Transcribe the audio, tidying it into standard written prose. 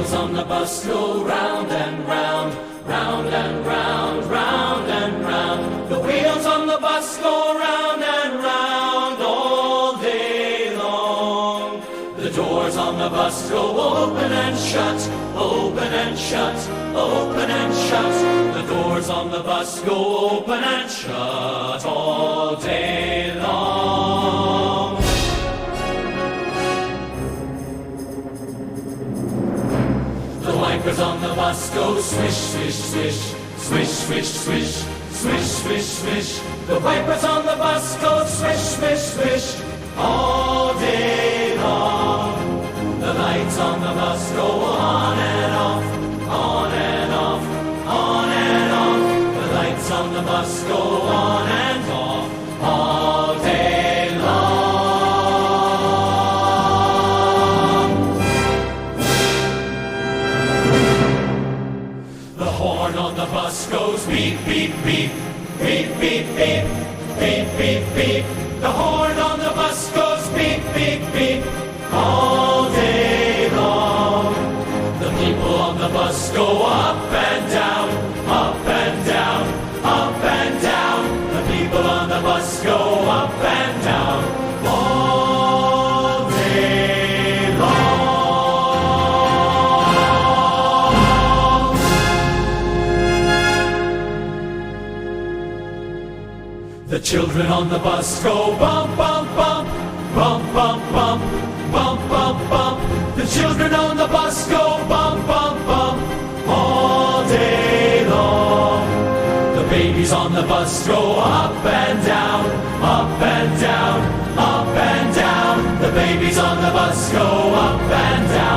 wheels on the bus go round and round, round and round, round and round. The wheels on the bus go round and round all day long. The doors on the bus go open and shut, open and shut, open and shut. The doors on the bus go open and shut all day long. The wipers on the bus go swish, swish, swish, swish, swish, swish, swish, swish, swish. The wipers on the bus go swish, swish, swish, all day long. The lights on the bus go on and off, on and off, on and off. The lights on the bus go on and off, all day long. The horn on the bus goes beep, beep, beep, beep, beep, beep, beep, beep, beep. The horn on the bus goes beep, beep, beep, all day long. The people on the bus go up and down, up and down, up and down. The people on the bus go up and down all day long. The children on the bus go bump, bump, bump, bump, bump, bump, bump, bump, bump. The children on the bus go bump, bump, bump, all day long. The babies on the bus go up and down, up and down, up and down. The babies on the bus go up and down.